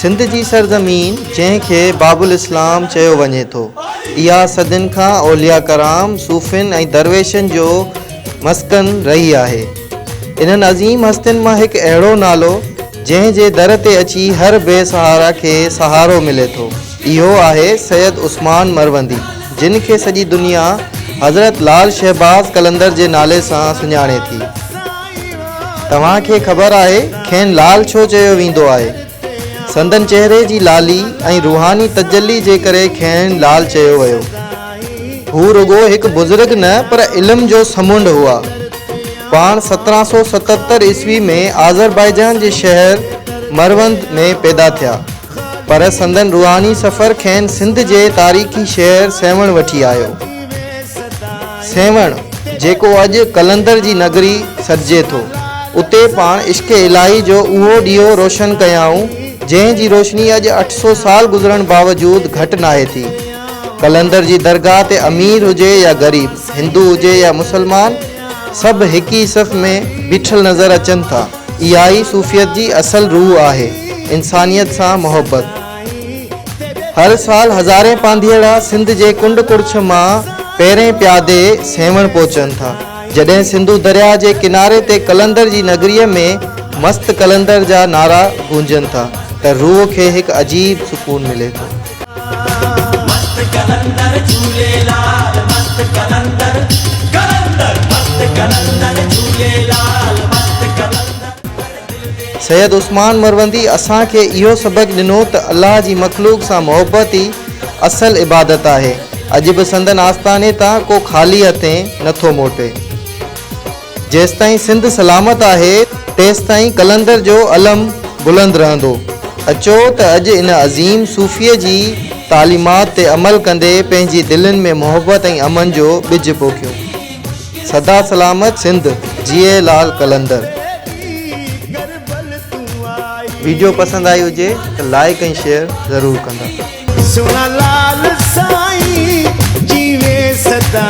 सिंध जी सरज़मीन जंहिंखे बाबुल इस्लाम चयो वञे थो, इहा सदियुनि खां औलिया कराम, सूफ़िन ऐं दरवेशनि जो मस्कन रही आहे। इन्हनि अज़ीम हस्तियुनि मां हिकु अहिड़ो नालो जंहिं जे दर ते अची हर बेसहारा खे सहारो मिले थो, इहो आहे सैयद उस्मान मरवंदी, जिन खे सॼी दुनिया हज़रत लाल शहबाज़ कलंदर जे नाले सां सुञाणे थी। तव्हांखे ख़बर आहे खेनि लाल छो चयो वेंदो आहे? संदन चेहरे जी लाली ऐं रूहानी तजल्ली जे करे खेनि लाल चयो वियो। हू रुगो हिकु बुज़ुर्ग न पर इल्म जो समुंड हुआ। पाण 1777 ईस्वी में आज़रबाईजान जे शहर मरवंद में पैदा थिया, पर संदन रूहानी सफ़र खेनि सिंध जे तारीख़ी शहर सेवण वठी आयो। सेवण जेको अॼु कलंदर जी नगरी सॾिजे थो, उते पाण इश्क़ इलाही जो उहो ॾीओ रोशन कयाऊं जंहिं जी रोशनी अॼु 800 साल गुज़रण बावजूद घटि नाहे थी। कलंदर जी दरगाह ते अमीर हुजे या ग़रीब, हिंदू हुजे या मुसलमान, सभु हिक ई सफ़ में बीठल नज़र अचनि था। इहा ई सूफ़ियत जी असल रूह आहे, इंसानियत सां मोहब्बत। हर साल हज़ारे पांधीअड़ा सिंध जे कुंड कुड़छ मां पहिरें प्यादे सेवण पहुचनि था। जॾहिं सिंधु दरिया जे किनारे ते कलंदर जी नगरीअ में मस्त कलंदर जा नारा गूंजनि था, त रूह खे हिकु अजीब सुकून मिले थो। सैयद उस्मान मरवंदी असांखे इहो सबक़ ॾिनो त अल्लाह जी मखलूक सां मोहब्बत ई असल इबादत आहे। अॼु बि संदन आस्थाने तां को ख़ाली हथें नथो मोटे। जेसिताईं सिंध सलामत आहे, तेसिताईं कलंदर जो अलम बुलंद रहंदो। अचो त अॼु इन अज़ीम सूफ़ीअ जी तालीमात ते अमल कंदे पंहिंजी दिलनि में मोहब्बत ऐं अमन जो ॿिज पोखियूं। सदा सलामत सिंध, जिए लाल कलंदर। वीडियो पसंदि आई हुजे त लाइक ऐं शेयर ज़रूरु कंदा। सोना लाल साईं जीवे सदा।